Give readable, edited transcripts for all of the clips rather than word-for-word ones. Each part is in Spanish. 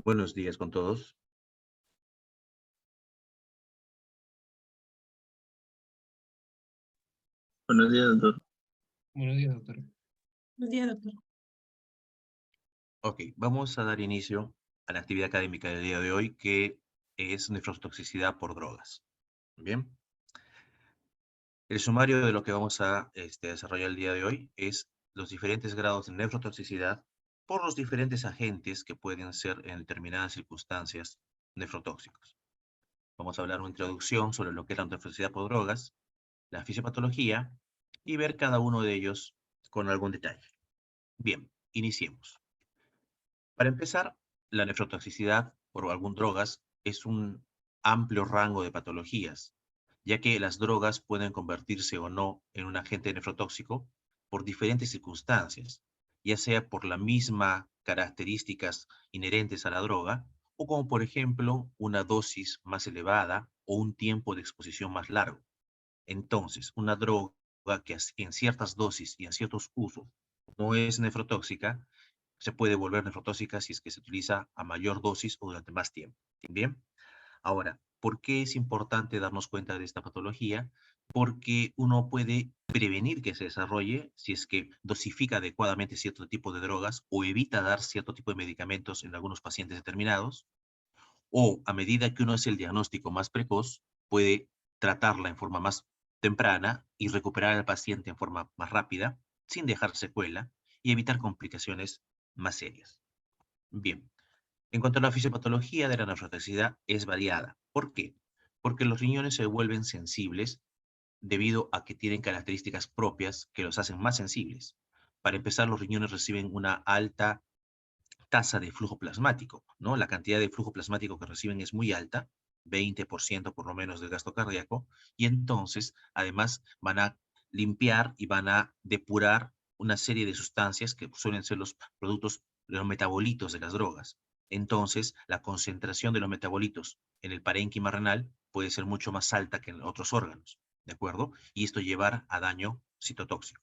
Buenos días con todos. Buenos días, doctor. Buenos días, doctor. Buenos días, doctor. Ok, vamos a dar inicio a la actividad académica del día de hoy, que es nefrotoxicidad por drogas. Bien, el sumario de lo que vamos a desarrollar el día de hoy es los diferentes grados de nefrotoxicidad por los diferentes agentes que pueden ser en determinadas circunstancias nefrotóxicos. Vamos a hablar una introducción sobre lo que es la nefrotoxicidad por drogas, la fisiopatología y ver cada uno de ellos con algún detalle. Bien, iniciemos. Para empezar, la nefrotoxicidad por algunas drogas es un amplio rango de patologías, ya que las drogas pueden convertirse o no en un agente nefrotóxico por diferentes circunstancias, ya sea por las mismas características inherentes a la droga, o como por ejemplo una dosis más elevada o un tiempo de exposición más largo. Entonces, una droga que en ciertas dosis y en ciertos usos no es nefrotóxica, se puede volver nefrotóxica si es que se utiliza a mayor dosis o durante más tiempo. Bien, ahora, ¿por qué es importante darnos cuenta de esta patología? Porque uno puede prevenir que se desarrolle si es que dosifica adecuadamente cierto tipo de drogas o evita dar cierto tipo de medicamentos en algunos pacientes determinados, o a medida que uno hace el diagnóstico más precoz, puede tratarla en forma más temprana y recuperar al paciente en forma más rápida, sin dejar secuela y evitar complicaciones más serias. Bien, en cuanto a la fisiopatología de la nefrotoxicidad es variada. ¿Por qué? Porque los riñones se vuelven sensibles debido a que tienen características propias que los hacen más sensibles. Para empezar, los riñones reciben una alta tasa de flujo plasmático, ¿no? La cantidad de flujo plasmático que reciben es muy alta, 20% por lo menos del gasto cardíaco, y entonces además van a limpiar y van a depurar una serie de sustancias que suelen ser los productos, los metabolitos de las drogas. Entonces, la concentración de los metabolitos en el parénquima renal puede ser mucho más alta que en otros órganos, ¿de acuerdo? Y esto llevar a daño citotóxico.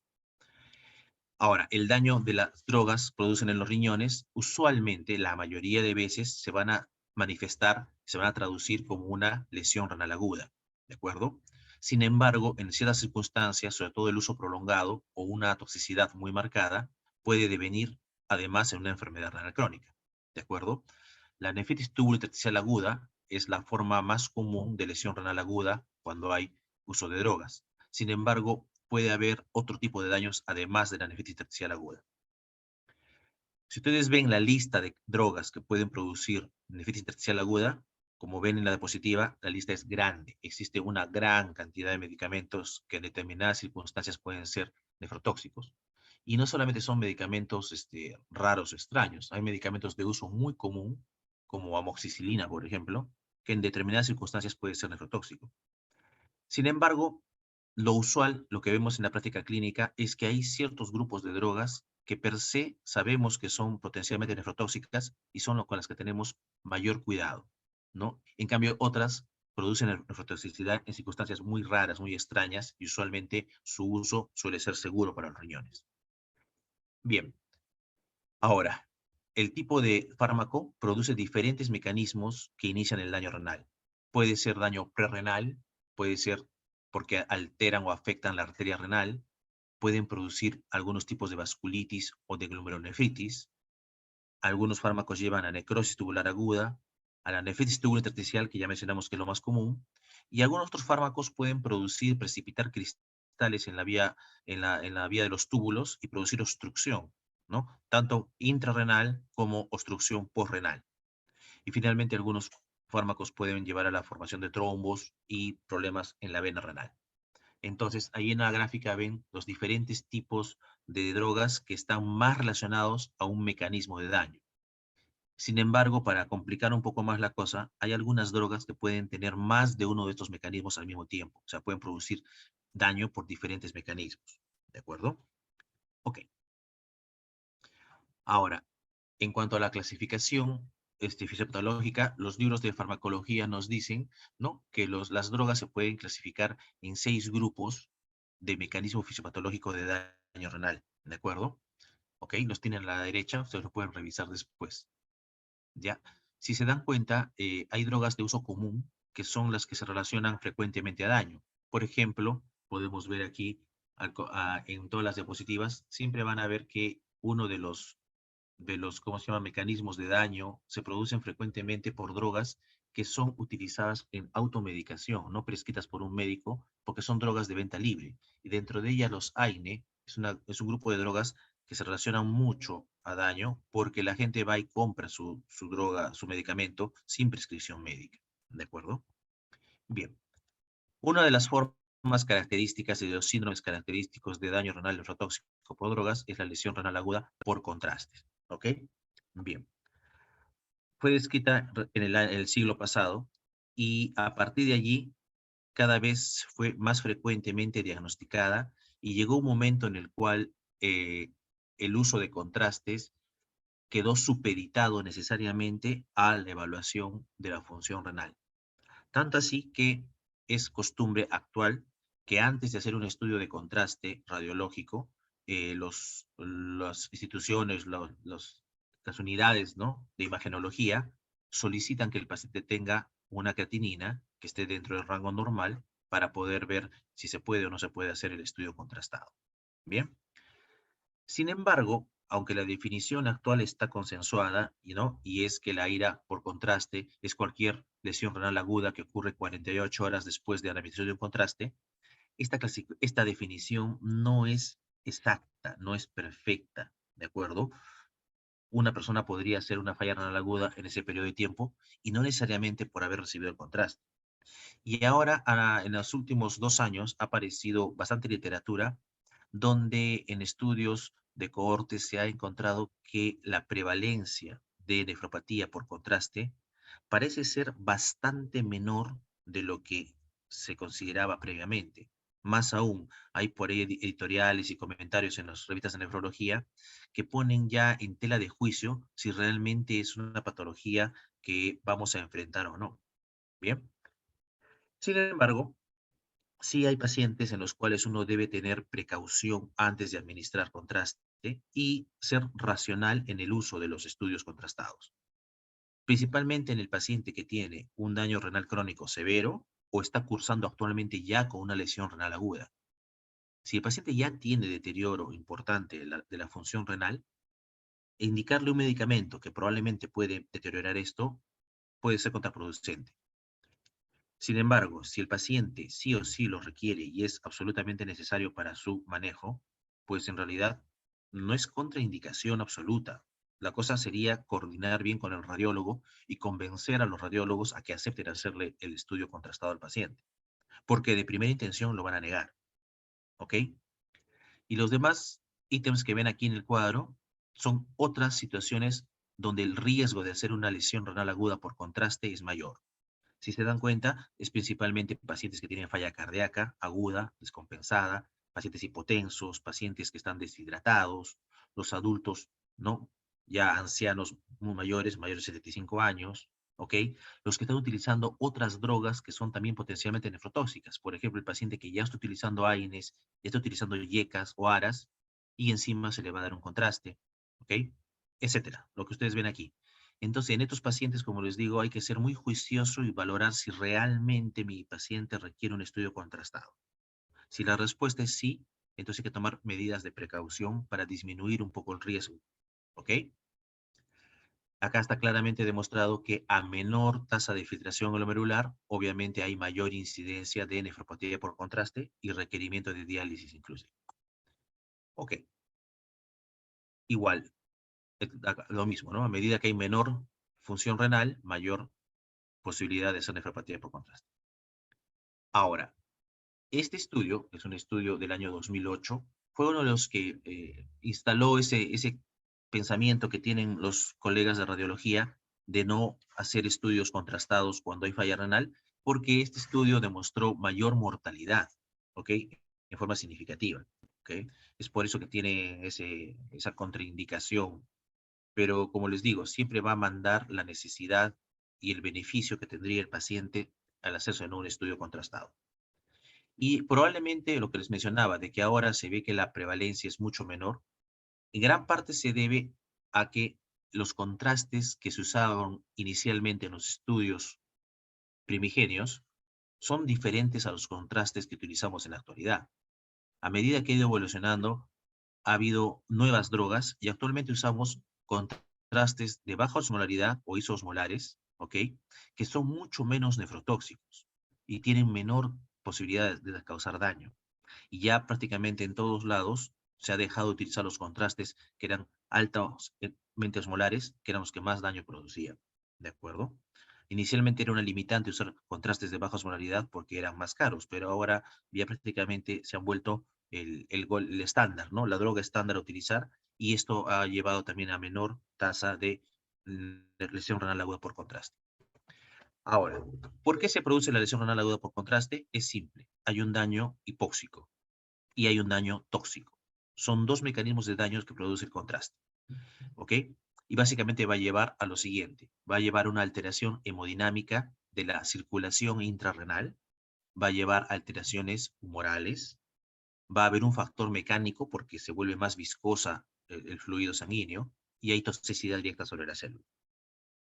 Ahora, el daño de las drogas producen en los riñones, usualmente, la mayoría de veces, se van a manifestar, se van a traducir como una lesión renal aguda, ¿de acuerdo? Sin embargo, en ciertas circunstancias, sobre todo el uso prolongado o una toxicidad muy marcada, puede devenir además en una enfermedad renal crónica, ¿de acuerdo? La nefritis túbulo-intersticial aguda es la forma más común de lesión renal aguda cuando hay uso de drogas. Sin embargo, puede haber otro tipo de daños además de la nefritis intersticial aguda. Si ustedes ven la lista de drogas que pueden producir nefritis intersticial aguda, como ven en la diapositiva, la lista es grande. Existe una gran cantidad de medicamentos que en determinadas circunstancias pueden ser nefrotóxicos. Y no solamente son medicamentos raros o extraños, hay medicamentos de uso muy común, como amoxicilina, por ejemplo, que en determinadas circunstancias puede ser nefrotóxico. Sin embargo, lo usual, lo que vemos en la práctica clínica, es que hay ciertos grupos de drogas que per se sabemos que son potencialmente nefrotóxicas y son con las que tenemos mayor cuidado, ¿no? En cambio, otras producen nefrotoxicidad en circunstancias muy raras, muy extrañas, y usualmente su uso suele ser seguro para los riñones. Bien, ahora, el tipo de fármaco produce diferentes mecanismos que inician el daño renal. Puede ser daño prerrenal, puede ser porque alteran o afectan la arteria renal, pueden producir algunos tipos de vasculitis o de glomerulonefritis. Algunos fármacos llevan a necrosis tubular aguda, a la nefritis tubulointersticial, que ya mencionamos que es lo más común, y algunos otros fármacos pueden producir, precipitar cristales en la vía de los túbulos y producir obstrucción, ¿no? Tanto intrarrenal como obstrucción postrenal. Y finalmente, algunos fármacos pueden llevar a la formación de trombos y problemas en la vena renal. Entonces, ahí en la gráfica ven los diferentes tipos de drogas que están más relacionados a un mecanismo de daño. Sin embargo, para complicar un poco más la cosa, hay algunas drogas que pueden tener más de uno de estos mecanismos al mismo tiempo. O sea, pueden producir daño por diferentes mecanismos. ¿De acuerdo? Ok. Ahora, en cuanto a la clasificación fisiopatológica, los libros de farmacología nos dicen, ¿no?, que las drogas se pueden clasificar en 6 grupos de mecanismo fisiopatológico de daño renal. ¿De acuerdo? Ok, los tienen a la derecha, ustedes lo pueden revisar después. ¿Ya? Si se dan cuenta, hay drogas de uso común que son las que se relacionan frecuentemente a daño. Por ejemplo, podemos ver aquí en todas las diapositivas, siempre van a ver que uno de los, ¿cómo se llama?, mecanismos de daño se producen frecuentemente por drogas que son utilizadas en automedicación, no prescritas por un médico, porque son drogas de venta libre. Y dentro de ellas los AINE es un grupo de drogas que se relacionan mucho a daño porque la gente va y compra su droga, su medicamento sin prescripción médica. ¿De acuerdo? Bien. Una de las formas características y de los síndromes característicos de daño renal nefrotóxico por drogas es la lesión renal aguda por contraste. ¿Ok? Bien. Fue descrita en el siglo pasado y a partir de allí cada vez fue más frecuentemente diagnosticada y llegó un momento en el cual el uso de contrastes quedó supeditado necesariamente a la evaluación de la función renal. Tanto así que es costumbre actual que antes de hacer un estudio de contraste radiológico, las instituciones, las unidades, ¿no?, de imagenología solicitan que el paciente tenga una creatinina que esté dentro del rango normal para poder ver si se puede o no se puede hacer el estudio contrastado. Bien. Sin embargo, aunque la definición actual está consensuada, ¿no?, y es que la ira por contraste es cualquier lesión renal aguda que ocurre 48 horas después de la administración de un contraste, esta definición no es exacta, no es perfecta, ¿de acuerdo? Una persona podría hacer una falla renal aguda en ese periodo de tiempo y no necesariamente por haber recibido el contraste. Y ahora, en los últimos 2 años, ha aparecido bastante literatura donde en estudios de cohortes se ha encontrado que la prevalencia de nefropatía por contraste parece ser bastante menor de lo que se consideraba previamente. Más aún, hay por ahí editoriales y comentarios en las revistas de nefrología que ponen ya en tela de juicio si realmente es una patología que vamos a enfrentar o no. Bien. Sin embargo, sí hay pacientes en los cuales uno debe tener precaución antes de administrar contraste y ser racional en el uso de los estudios contrastados, principalmente en el paciente que tiene un daño renal crónico severo o está cursando actualmente ya con una lesión renal aguda. Si el paciente ya tiene deterioro importante de la función renal, indicarle un medicamento que probablemente puede deteriorar esto puede ser contraproducente. Sin embargo, si el paciente sí o sí lo requiere y es absolutamente necesario para su manejo, pues en realidad no es contraindicación absoluta. La cosa sería coordinar bien con el radiólogo y convencer a los radiólogos a que acepten hacerle el estudio contrastado al paciente, porque de primera intención lo van a negar, ¿ok? Y los demás ítems que ven aquí en el cuadro son otras situaciones donde el riesgo de hacer una lesión renal aguda por contraste es mayor. Si se dan cuenta, es principalmente pacientes que tienen falla cardíaca aguda, descompensada, pacientes hipotensos, pacientes que están deshidratados, los adultos, ¿no?, ya ancianos muy mayores, mayores de 75 años, ¿ok? Los que están utilizando otras drogas que son también potencialmente nefrotóxicas. Por ejemplo, el paciente que ya está utilizando AINES, ya está utilizando YECAS o ARAS, y encima se le va a dar un contraste, ¿ok? Etcétera, lo que ustedes ven aquí. Entonces, en estos pacientes, como les digo, hay que ser muy juicioso y valorar si realmente mi paciente requiere un estudio contrastado. Si la respuesta es sí, entonces hay que tomar medidas de precaución para disminuir un poco el riesgo. ¿Ok? Acá está claramente demostrado que a menor tasa de filtración glomerular, obviamente hay mayor incidencia de nefropatía por contraste y requerimiento de diálisis inclusive. Ok, igual, lo mismo, ¿no? A medida que hay menor función renal, mayor posibilidad de hacer nefropatía por contraste. Ahora, este estudio, que es un estudio del año 2008, fue uno de los que instaló ese pensamiento que tienen los colegas de radiología de no hacer estudios contrastados cuando hay falla renal, porque este estudio demostró mayor mortalidad, ¿ok? En forma significativa, ¿ok? Es por eso que tiene esa contraindicación. Pero como les digo, siempre va a mandar la necesidad y el beneficio que tendría el paciente al hacerse en un estudio contrastado. Y probablemente lo que les mencionaba, de que ahora se ve que la prevalencia es mucho menor, en gran parte se debe a que los contrastes que se usaban inicialmente en los estudios primigenios son diferentes a los contrastes que utilizamos en la actualidad. A medida que ha ido evolucionando, ha habido nuevas drogas y actualmente usamos contrastes de baja osmolaridad o isosmolares, ¿ok? Que son mucho menos nefrotóxicos y tienen menor posibilidad de causar daño. Y ya prácticamente en todos lados se ha dejado de utilizar los contrastes que eran altamente osmolares, que eran los que más daño producían, ¿de acuerdo? Inicialmente era una limitante usar contrastes de baja osmolaridad porque eran más caros, pero ahora ya prácticamente se han vuelto el estándar, ¿no? La droga estándar a utilizar, y esto ha llevado también a menor tasa de lesión renal aguda por contraste. Ahora, ¿por qué se produce la lesión renal aguda por contraste? Es simple, hay un daño hipóxico y hay un daño tóxico. Son dos mecanismos de daños que produce el contraste, ¿ok? Y básicamente va a llevar a lo siguiente, va a llevar una alteración hemodinámica de la circulación intrarrenal, va a llevar alteraciones humorales, va a haber un factor mecánico porque se vuelve más viscosa el fluido sanguíneo y hay toxicidad directa sobre la célula.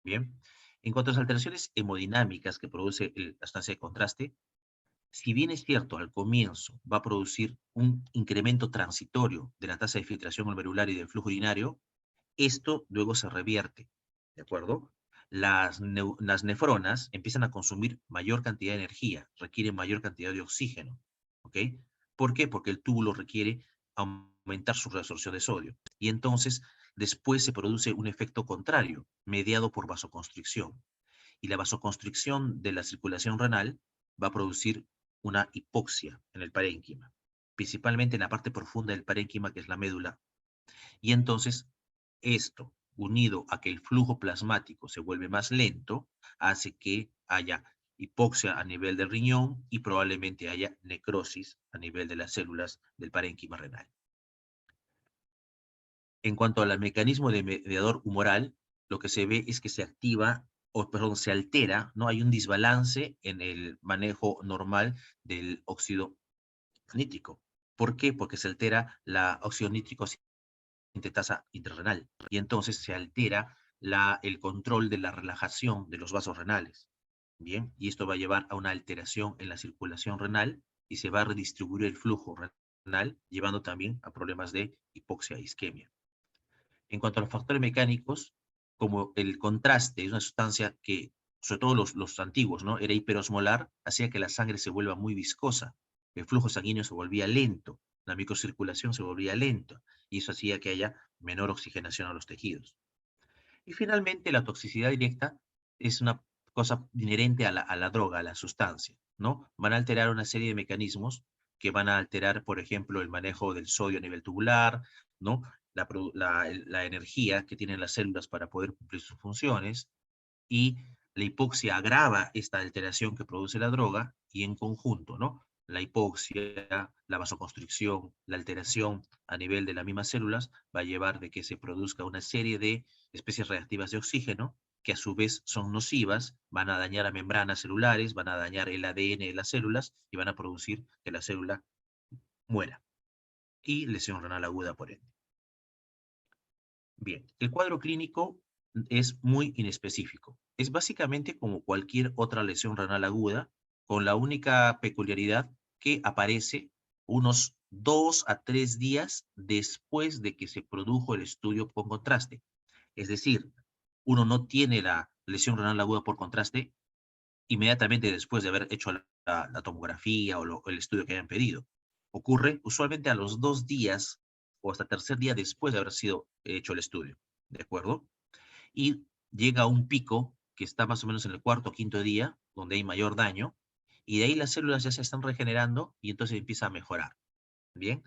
Bien, en cuanto a las alteraciones hemodinámicas que produce la sustancia de contraste, si bien es cierto, al comienzo va a producir un incremento transitorio de la tasa de filtración glomerular y del flujo urinario, esto luego se revierte, ¿de acuerdo? Las nefronas empiezan a consumir mayor cantidad de energía, requieren mayor cantidad de oxígeno, ¿ok? ¿Por qué? Porque el túbulo requiere aumentar su reabsorción de sodio. Y entonces, después se produce un efecto contrario, mediado por vasoconstricción. Y la vasoconstricción de la circulación renal va a producir una hipoxia en el parénquima, principalmente en la parte profunda del parénquima, que es la médula. Y entonces, esto, unido a que el flujo plasmático se vuelve más lento, hace que haya hipoxia a nivel del riñón y probablemente haya necrosis a nivel de las células del parénquima renal. En cuanto al mecanismo de mediador humoral, lo que se ve es que se activa, o perdón, se altera, ¿no? Hay un desbalance en el manejo normal del óxido nítrico. ¿Por qué? Porque se altera la óxido nítrico sintetasa intrarrenal y entonces se altera el control de la relajación de los vasos renales. Bien, y esto va a llevar a una alteración en la circulación renal y se va a redistribuir el flujo renal, llevando también a problemas de hipoxia e isquemia. En cuanto a los factores mecánicos, como el contraste es una sustancia que, sobre todo los antiguos, ¿no? Era hiperosmolar, hacía que la sangre se vuelva muy viscosa, el flujo sanguíneo se volvía lento, la microcirculación se volvía lenta, y eso hacía que haya menor oxigenación a los tejidos. Y finalmente, la toxicidad directa es una cosa inherente a la droga, a la sustancia, ¿no? Van a alterar una serie de mecanismos que van a alterar, por ejemplo, el manejo del sodio a nivel tubular, ¿no? La energía que tienen las células para poder cumplir sus funciones, y la hipoxia agrava esta alteración que produce la droga, y en conjunto, ¿no? La hipoxia, la vasoconstricción, la alteración a nivel de las mismas células va a llevar de que se produzca una serie de especies reactivas de oxígeno que a su vez son nocivas, van a dañar a membranas celulares, van a dañar el ADN de las células y van a producir que la célula muera. Y lesión renal aguda por ende. Bien, el cuadro clínico es muy inespecífico. Es básicamente como cualquier otra lesión renal aguda, con la única peculiaridad que aparece unos 2 a 3 días después de que se produjo el estudio con contraste. Es decir, uno no tiene la lesión renal aguda por contraste inmediatamente después de haber hecho la tomografía o el estudio que hayan pedido. Ocurre usualmente a los 2 días o hasta tercer día después de haber sido hecho el estudio, ¿de acuerdo? Y llega a un pico que está más o menos en el cuarto o quinto día, donde hay mayor daño, y de ahí las células ya se están regenerando y entonces empieza a mejorar, ¿bien?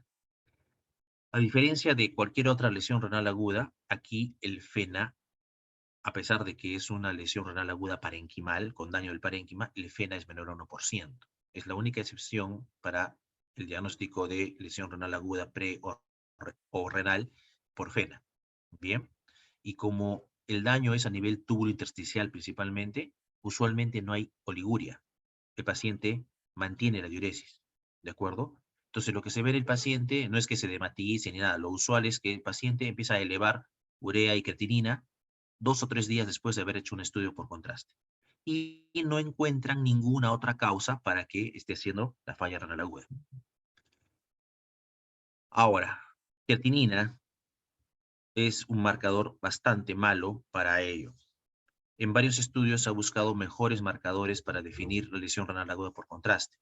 A diferencia de cualquier otra lesión renal aguda, aquí el FENA, a pesar de que es una lesión renal aguda parenquimal, con daño del parénquima, el FENA es menor a 1%. Es la única excepción para el diagnóstico de lesión renal aguda pre o renal por FENA. Bien, y como el daño es a nivel túbulo intersticial principalmente, usualmente no hay oliguria. El paciente mantiene la diuresis, ¿de acuerdo? Entonces lo que se ve en el paciente no es que se dematice ni nada, lo usual es que el paciente empieza a elevar urea y creatinina, 2 o 3 días después de haber hecho un estudio por contraste. Y no encuentran ninguna otra causa para que esté haciendo la falla renal aguda. Ahora, creatinina es un marcador bastante malo para ello. En varios estudios se ha buscado mejores marcadores para definir la lesión renal aguda por contraste.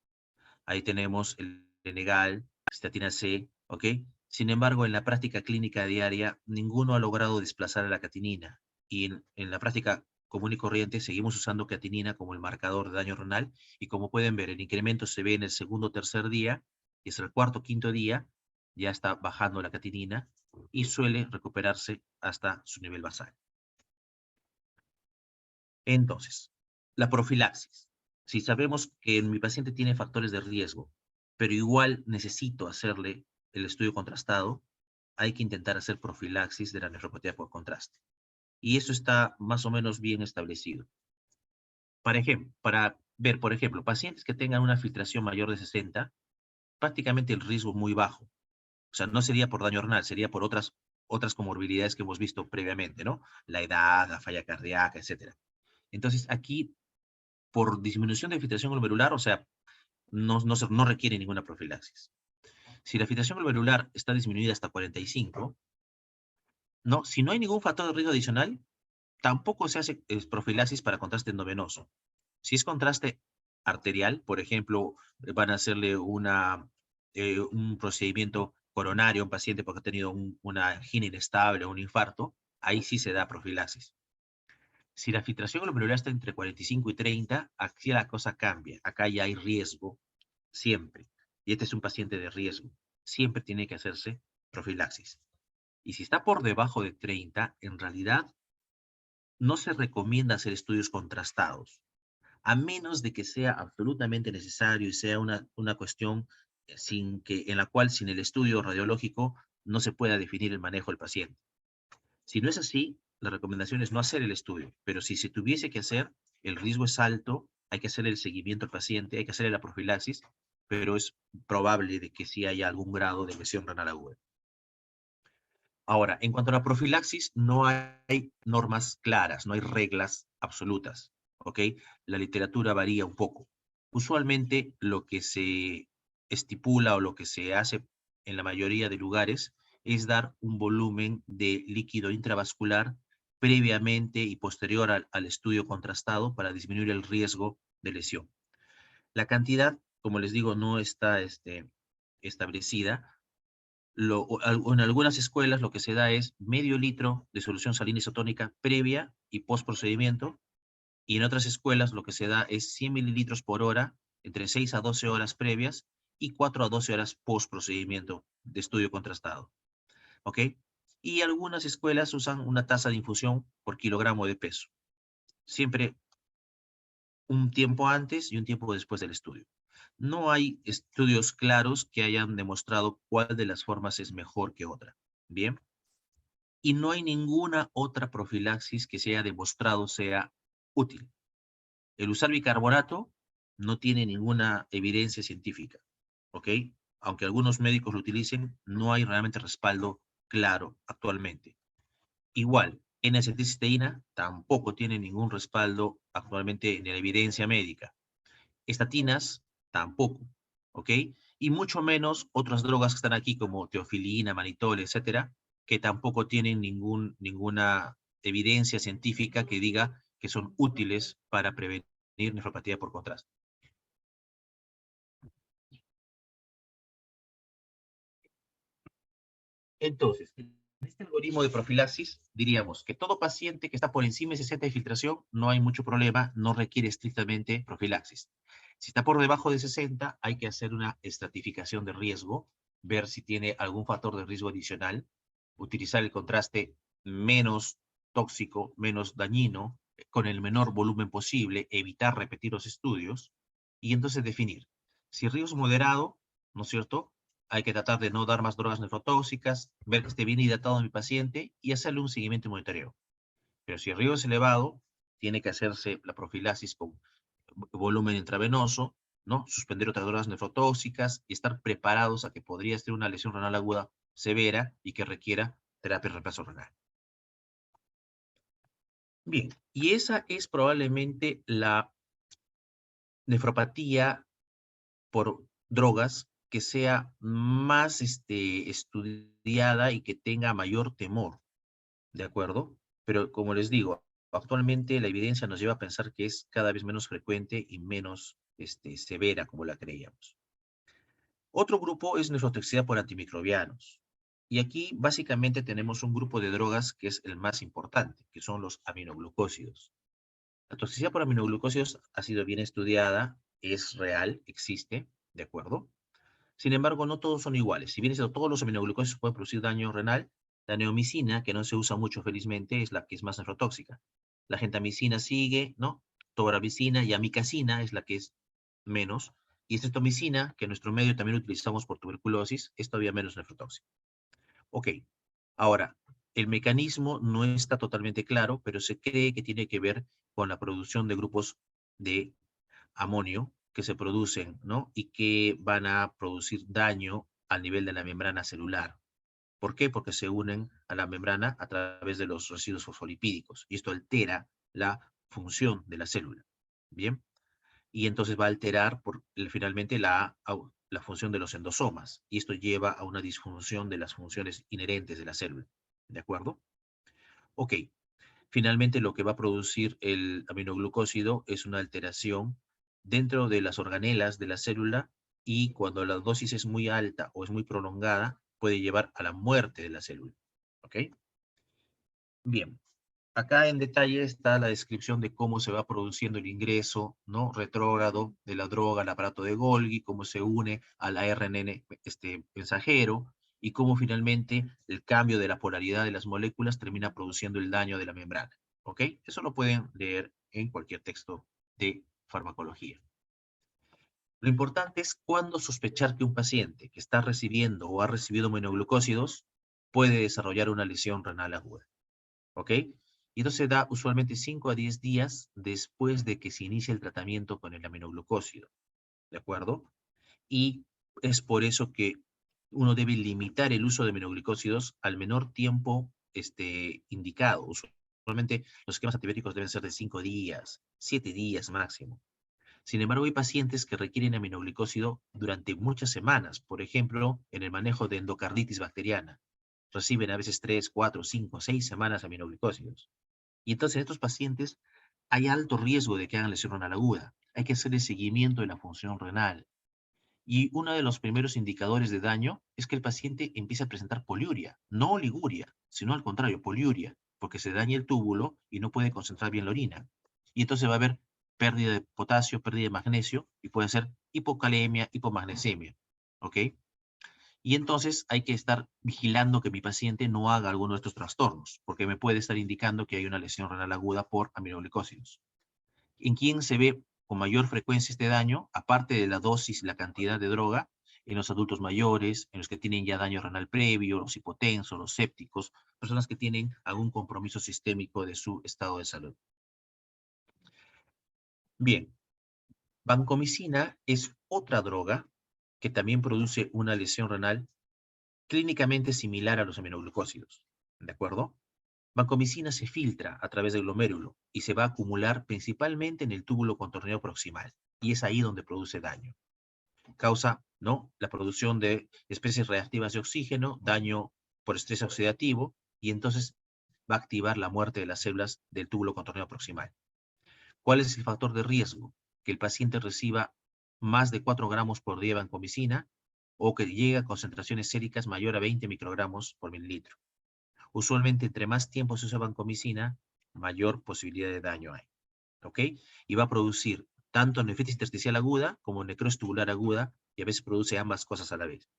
Ahí tenemos el Lenegal, estatina C, ¿ok? Sin embargo, en la práctica clínica diaria, ninguno ha logrado desplazar a la creatinina. Y en la práctica común y corriente seguimos usando creatinina como el marcador de daño renal. Y como pueden ver, el incremento se ve en el segundo o tercer día, y hasta el cuarto o quinto día ya está bajando la creatinina y suele recuperarse hasta su nivel basal. Entonces, la profilaxis. Si sabemos que mi paciente tiene factores de riesgo, pero igual necesito hacerle el estudio contrastado, hay que intentar hacer profilaxis de la nefropatía por contraste. Y eso está más o menos bien establecido. Para ver, por ejemplo, pacientes que tengan una filtración mayor de 60, prácticamente el riesgo es muy bajo. O sea, no sería por daño renal, sería por otras comorbilidades que hemos visto previamente, ¿no? La edad, la falla cardíaca, etc. Entonces, aquí por disminución de filtración glomerular, o sea, no requiere ninguna profilaxis. Si la filtración glomerular está disminuida hasta 45, ¿no? Si no hay ningún factor de riesgo adicional, tampoco se hace profilaxis para contraste endovenoso. Si es contraste arterial, por ejemplo, van a hacerle un procedimiento coronario a un paciente porque ha tenido una angina inestable o un infarto, ahí sí se da profilaxis. Si la filtración glomerular está entre 45 y 30, aquí la cosa cambia. Acá ya hay riesgo, siempre. Y este es un paciente de riesgo. Siempre tiene que hacerse profilaxis. Y si está por debajo de 30, en realidad no se recomienda hacer estudios contrastados, a menos de que sea absolutamente necesario y sea una cuestión en la cual sin el estudio radiológico no se pueda definir el manejo del paciente. Si no es así, la recomendación es no hacer el estudio, pero si se tuviese que hacer, el riesgo es alto, hay que hacer el seguimiento al paciente, hay que hacerle la profilaxis, pero es probable de que sí haya algún grado de lesión renal aguda. Ahora, en cuanto a la profilaxis, no hay normas claras, no hay reglas absolutas, ¿ok? La literatura varía un poco. Usualmente lo que se estipula o lo que se hace en la mayoría de lugares es dar un volumen de líquido intravascular previamente y posterior al estudio contrastado para disminuir el riesgo de lesión. La cantidad, como les digo, no está establecida. En algunas escuelas lo que se da es medio litro de solución salina isotónica previa y post procedimiento, y en otras escuelas lo que se da es 100 mililitros por hora entre 6 a 12 horas previas y 4 a 12 horas post procedimiento de estudio contrastado. ¿Ok? Y algunas escuelas usan una tasa de infusión por kilogramo de peso. Siempre un tiempo antes y un tiempo después del estudio. No hay estudios claros que hayan demostrado cuál de las formas es mejor que otra. Bien. Y no hay ninguna otra profilaxis que se haya demostrado sea útil. El usar bicarbonato no tiene ninguna evidencia científica, ¿ok? Aunque algunos médicos lo utilicen, no hay realmente respaldo claro actualmente. Igual, N-acetilcisteína tampoco tiene ningún respaldo actualmente en la evidencia médica. Estatinas tampoco, ¿ok? Y mucho menos otras drogas que están aquí como teofilina, manitol, etcétera, que tampoco tienen ninguna evidencia científica que diga que son útiles para prevenir nefropatía por contraste. Entonces, en este algoritmo de profilaxis, diríamos que todo paciente que está por encima de 60 de filtración, no hay mucho problema, no requiere estrictamente profilaxis. Si está por debajo de 60, hay que hacer una estratificación de riesgo, ver si tiene algún factor de riesgo adicional, utilizar el contraste menos tóxico, menos dañino, con el menor volumen posible, evitar repetir los estudios, y entonces definir. Si el riesgo es moderado, ¿no es cierto? Hay que tratar de no dar más drogas nefrotóxicas, ver que esté bien hidratado mi paciente y hacerle un seguimiento y monitoreo. Pero si el riesgo es elevado, tiene que hacerse la profilaxis con volumen intravenoso, ¿no? Suspender otras drogas nefrotóxicas y estar preparados a que podría ser una lesión renal aguda severa y que requiera terapia de reemplazo renal. Bien, y esa es probablemente la nefropatía por drogas que sea más estudiada y que tenga mayor temor, ¿de acuerdo? Pero como les digo, actualmente la evidencia nos lleva a pensar que es cada vez menos frecuente y menos severa como la creíamos. Otro grupo es nefrotoxicidad por antimicrobianos. Y aquí básicamente tenemos un grupo de drogas que es el más importante, que son los aminoglucósidos. La toxicidad por aminoglucósidos ha sido bien estudiada, es real, existe, ¿de acuerdo? Sin embargo, no todos son iguales. Si bien es cierto, todos los aminoglucósidos pueden producir daño renal, la neomicina, que no se usa mucho felizmente, es la que es más nefrotóxica. La gentamicina sigue, ¿no? Tobramicina y amicacina es la que es menos. Y estreptomicina, que en nuestro medio también utilizamos por tuberculosis, es todavía menos nefrotóxica. Ok, ahora, el mecanismo no está totalmente claro, pero se cree que tiene que ver con la producción de grupos de amonio que se producen, ¿no? Y que van a producir daño al nivel de la membrana celular. ¿Por qué? Porque se unen a la membrana a través de los residuos fosfolipídicos y esto altera la función de la célula. ¿Bien? Y entonces va a alterar finalmente la función de los endosomas y esto lleva a una disfunción de las funciones inherentes de la célula. ¿De acuerdo? Ok, finalmente, lo que va a producir el aminoglucósido es una alteración dentro de las organelas de la célula y cuando la dosis es muy alta o es muy prolongada, puede llevar a la muerte de la célula. ¿Ok? Bien. Acá en detalle está la descripción de cómo se va produciendo el ingreso, ¿no? Retrógrado de la droga al aparato de Golgi, cómo se une al ARNN mensajero y cómo finalmente el cambio de la polaridad de las moléculas termina produciendo el daño de la membrana. ¿Ok? Eso lo pueden leer en cualquier texto de farmacología. Lo importante es cuándo sospechar que un paciente que está recibiendo o ha recibido monoglucósidos puede desarrollar una lesión renal aguda. ¿Ok? Y esto se da usualmente 5 a 10 días después de que se inicie el tratamiento con el aminoglucósido, ¿de acuerdo? Y es por eso que uno debe limitar el uso de aminoglucósidos al menor tiempo indicado. Usualmente los esquemas antibióticos deben ser de 5 días, 7 días máximo. Sin embargo, hay pacientes que requieren aminoglucósido durante muchas semanas, por ejemplo, en el manejo de endocarditis bacteriana. Reciben a veces 3, 4, 5, 6 semanas aminoglucósidos. Y entonces en estos pacientes hay alto riesgo de que hagan lesión renal aguda. Hay que hacer el seguimiento de la función renal. Y uno de los primeros indicadores de daño es que el paciente empieza a presentar poliuria, no oliguria, sino al contrario, poliuria, porque se daña el túbulo y no puede concentrar bien la orina. Y entonces va a haber pérdida de potasio, pérdida de magnesio y puede ser hipocalemia, hipomagnesemia. ¿Ok? Y entonces hay que estar vigilando que mi paciente no haga alguno de estos trastornos, porque me puede estar indicando que hay una lesión renal aguda por aminoglucósidos. ¿En quién se ve con mayor frecuencia este daño? Aparte de la dosis y la cantidad de droga, en los adultos mayores, en los que tienen ya daño renal previo, los hipotensos, los sépticos, personas que tienen algún compromiso sistémico de su estado de salud. Bien, vancomicina es otra droga que también produce una lesión renal clínicamente similar a los aminoglucósidos. ¿De acuerdo? Vancomicina se filtra a través del glomérulo y se va a acumular principalmente en el túbulo contorneo proximal. Y es ahí donde produce daño. Causa, ¿no?, la producción de especies reactivas de oxígeno, daño por estrés oxidativo, y entonces va a activar la muerte de las células del túbulo contorneo proximal. ¿Cuál es el factor de riesgo? Que el paciente reciba más de 4 gramos por día de vancomicina o que llegue a concentraciones séricas mayor a 20 microgramos por mililitro. Usualmente, entre más tiempo se usa vancomicina, mayor posibilidad de daño hay. ¿Ok? Y va a producir tanto nefritis intersticial aguda como necrosis tubular aguda, y a veces produce ambas cosas a la vez.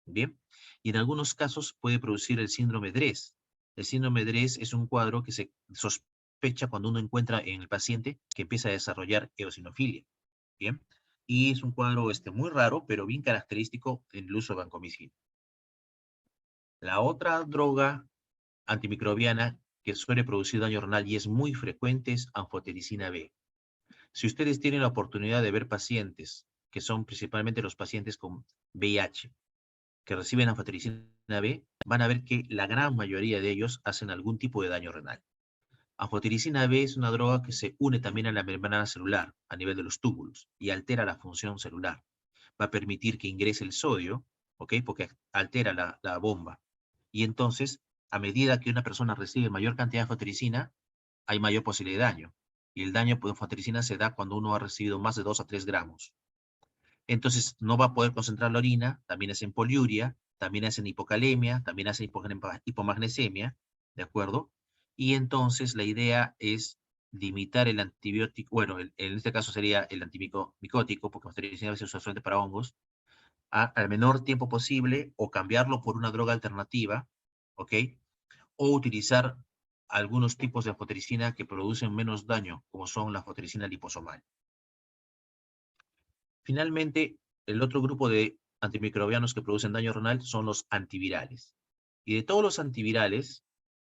¿Bien? Y en algunos casos puede producir el síndrome DRESS. El síndrome DRESS es un cuadro que se sospecha cuando uno encuentra en el paciente que empieza a desarrollar eosinofilia. ¿Bien? Y es un cuadro muy raro, pero bien característico en el uso de vancomicina. La otra droga antimicrobiana que suele producir daño renal y es muy frecuente es anfotericina B. Si ustedes tienen la oportunidad de ver pacientes, que son principalmente los pacientes con VIH, que reciben anfotericina B, van a ver que la gran mayoría de ellos hacen algún tipo de daño renal. Anfotericina B es una droga que se une también a la membrana celular, a nivel de los túbulos, y altera la función celular. Va a permitir que ingrese el sodio, ¿ok? Porque altera la bomba. Y entonces, a medida que una persona recibe mayor cantidad de anfotericina, hay mayor posibilidad de daño. Y el daño por anfotericina se da cuando uno ha recibido más de 2 a 3 gramos. Entonces, no va a poder concentrar la orina, también es en poliuria, también es en hipocalemia, también hace hipomagnesemia, ¿de acuerdo? Y entonces la idea es limitar el antibiótico, bueno, en este caso sería el antimicótico, porque anfotericina a veces se usa solamente para hongos, al menor tiempo posible o cambiarlo por una droga alternativa, ¿ok? O utilizar algunos tipos de anfotericina que producen menos daño, como son la anfotericina liposomal. Finalmente, el otro grupo de antimicrobianos que producen daño renal son los antivirales. Y de todos los antivirales,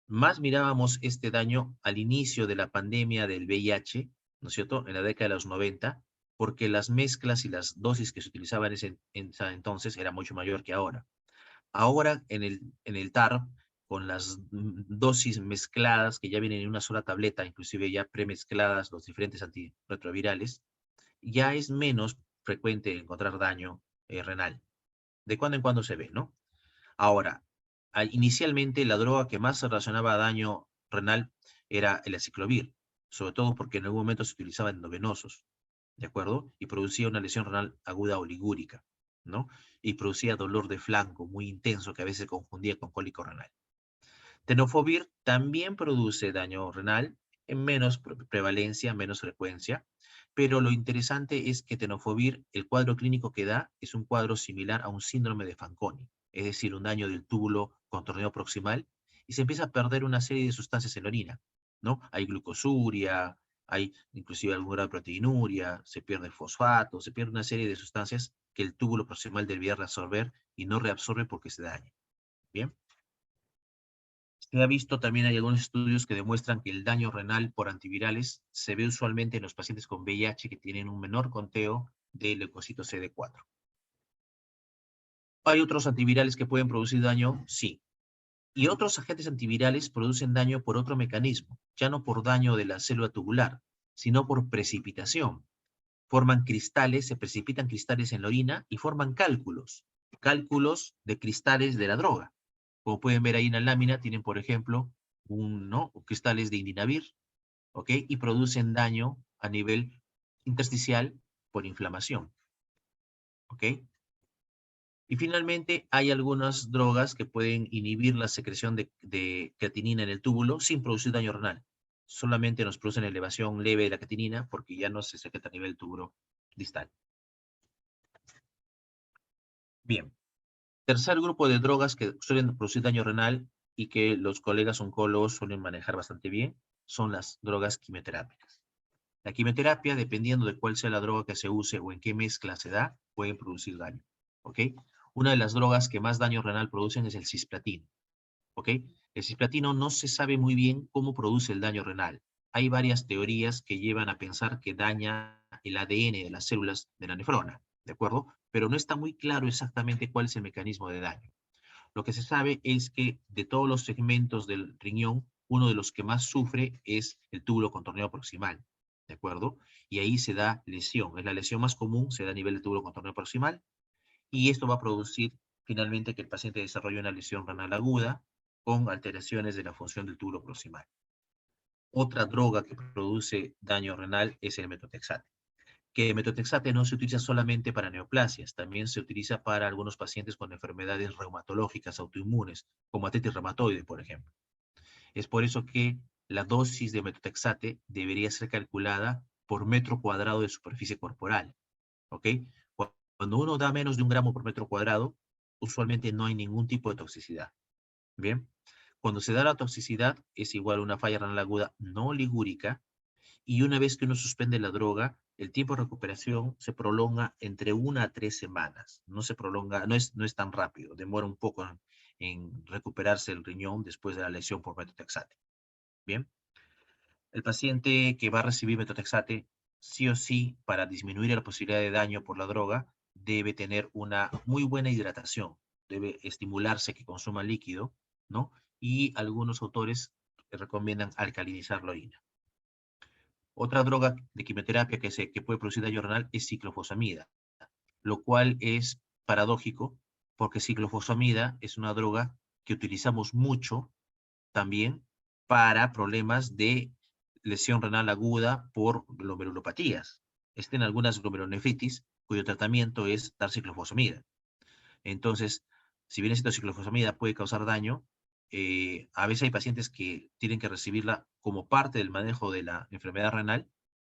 más mirábamos este daño al inicio de la pandemia del VIH, ¿no es cierto?, en la década de los 90, porque las mezclas y las dosis que se utilizaban en ese entonces era mucho mayor que ahora. Ahora, en el TARP, con las dosis mezcladas que ya vienen en una sola tableta, inclusive ya premezcladas los diferentes antirretrovirales, ya es menos frecuente encontrar daño renal. De cuando en cuando se ve, ¿no? Ahora, inicialmente la droga que más se relacionaba a daño renal era el aciclovir, sobre todo porque en algún momento se utilizaba endovenosos, ¿de acuerdo? Y producía una lesión renal aguda oligúrica, ¿no? Y producía dolor de flanco muy intenso que a veces se confundía con cólico renal. Tenofovir también produce daño renal en menos prevalencia, menos frecuencia, pero lo interesante es que tenofovir, el cuadro clínico que da, es un cuadro similar a un síndrome de Fanconi, es decir, un daño del túbulo contorneo proximal, y se empieza a perder una serie de sustancias en la orina, ¿no? Hay glucosuria, hay inclusive algún grado de proteinuria, se pierde el fosfato, se pierde una serie de sustancias que el túbulo proximal debería reabsorber y no reabsorbe porque se daña. ¿Bien? Se ha visto también, hay algunos estudios que demuestran que el daño renal por antivirales se ve usualmente en los pacientes con VIH que tienen un menor conteo de leucocitos CD4. ¿Hay otros antivirales que pueden producir daño? Sí. Y otros agentes antivirales producen daño por otro mecanismo, ya no por daño de la célula tubular, sino por precipitación. Forman cristales, se precipitan cristales en la orina y forman cálculos de cristales de la droga. Como pueden ver ahí en la lámina, tienen, por ejemplo, ¿no? cristales de indinavir, ¿ok? Y producen daño a nivel intersticial por inflamación, ¿ok? Y finalmente, hay algunas drogas que pueden inhibir la secreción de creatinina en el túbulo sin producir daño renal. Solamente nos producen elevación leve de la creatinina porque ya no se secreta a nivel del túbulo distal. Bien. Tercer grupo de drogas que suelen producir daño renal y que los colegas oncólogos suelen manejar bastante bien son las drogas quimioterápicas. La quimioterapia, dependiendo de cuál sea la droga que se use o en qué mezcla se da, pueden producir daño. ¿Ok? Una de las drogas que más daño renal producen es el cisplatino. ¿Ok? El cisplatino no se sabe muy bien cómo produce el daño renal. Hay varias teorías que llevan a pensar que daña el ADN de las células de la nefrona, ¿de acuerdo? Pero no está muy claro exactamente cuál es el mecanismo de daño. Lo que se sabe es que de todos los segmentos del riñón, uno de los que más sufre es el túbulo contorneo proximal, ¿de acuerdo? Y ahí se da lesión. Es la lesión más común, se da a nivel del túbulo contorneo proximal, y esto va a producir finalmente que el paciente desarrolle una lesión renal aguda con alteraciones de la función del túbulo proximal. Otra droga que produce daño renal es el metotrexate, que el metotrexate no se utiliza solamente para neoplasias, también se utiliza para algunos pacientes con enfermedades reumatológicas autoinmunes, como artritis reumatoide, por ejemplo. Es por eso que la dosis de metotrexate debería ser calculada por metro cuadrado de superficie corporal, ¿ok? Cuando uno da menos de 1 gramo por metro cuadrado, usualmente no hay ningún tipo de toxicidad, ¿bien? Cuando se da la toxicidad, es igual a una falla renal aguda no ligúrica, y una vez que uno suspende la droga, el tiempo de recuperación se prolonga entre 1 a 3 semanas. No se prolonga, no es tan rápido, demora un poco en recuperarse el riñón después de la lesión por metotrexate. Bien, el paciente que va a recibir metotrexate, sí o sí, para disminuir la posibilidad de daño por la droga, debe tener una muy buena hidratación, debe estimularse que consuma líquido, ¿no? Y algunos autores recomiendan alcalinizar la orina. Otra droga de quimioterapia que puede producir daño renal es ciclofosfamida, lo cual es paradójico porque ciclofosfamida es una droga que utilizamos mucho también para problemas de lesión renal aguda por glomerulopatías. Existen algunas glomerulonefritis cuyo tratamiento es dar ciclofosfamida. Entonces, si bien esta ciclofosfamida puede causar daño, a veces hay pacientes que tienen que recibirla como parte del manejo de la enfermedad renal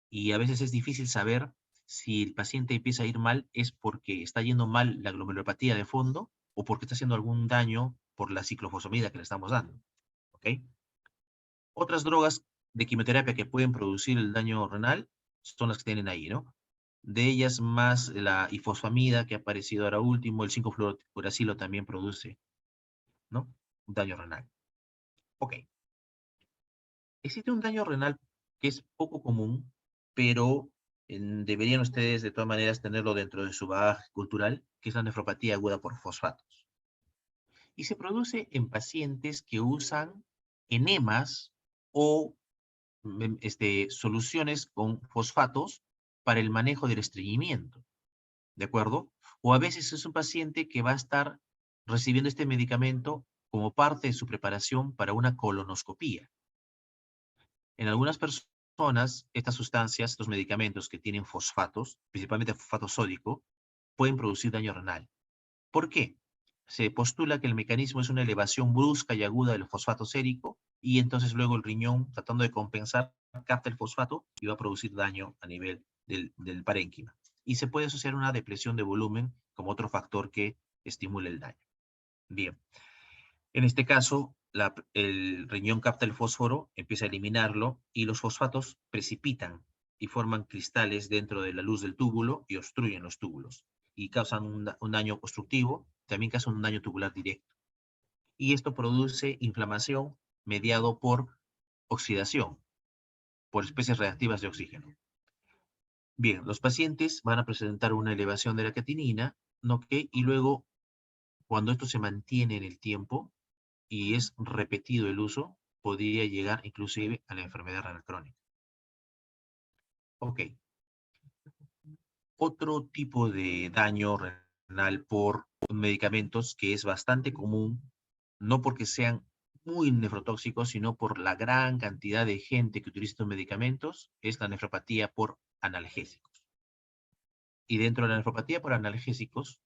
y a veces es difícil saber si el paciente empieza a ir mal es porque está yendo mal la glomerulopatía de fondo o porque está haciendo algún daño por la ciclofosfamida que le estamos dando. ¿Ok? Otras drogas de quimioterapia que pueden producir el daño renal son las que tienen ahí, ¿no? De ellas más la ifosfamida que ha aparecido ahora último, el 5-fluorouracilo también produce, ¿no? Un daño renal. Ok. Existe un daño renal que es poco común, pero deberían ustedes de todas maneras tenerlo dentro de su bagaje cultural, que es la nefropatía aguda por fosfatos. Y se produce en pacientes que usan enemas o soluciones con fosfatos para el manejo del estreñimiento, ¿de acuerdo? O a veces es un paciente que va a estar recibiendo este medicamento como parte de su preparación para una colonoscopía. En algunas personas, estas sustancias, estos medicamentos que tienen fosfatos, principalmente fosfato sódico, pueden producir daño renal. ¿Por qué? Se postula que el mecanismo es una elevación brusca y aguda del fosfato sérico y entonces luego el riñón, tratando de compensar, capta el fosfato y va a producir daño a nivel del parénquima. Y se puede asociar una depresión de volumen como otro factor que estimula el daño. Bien, en este caso, el riñón capta el fósforo, empieza a eliminarlo y los fosfatos precipitan y forman cristales dentro de la luz del túbulo y obstruyen los túbulos y causan un daño obstructivo, también causan un daño tubular directo. Y esto produce inflamación mediado por oxidación, por especies reactivas de oxígeno. Bien, los pacientes van a presentar una elevación de la creatinina, ¿no? Y luego, cuando esto se mantiene en el tiempo y es repetido el uso, podría llegar inclusive a la enfermedad renal crónica. Ok. Otro tipo de daño renal por medicamentos que es bastante común, no porque sean muy nefrotóxicos, sino por la gran cantidad de gente que utiliza estos medicamentos, es la nefropatía por analgésicos. Y dentro de la nefropatía por analgésicos,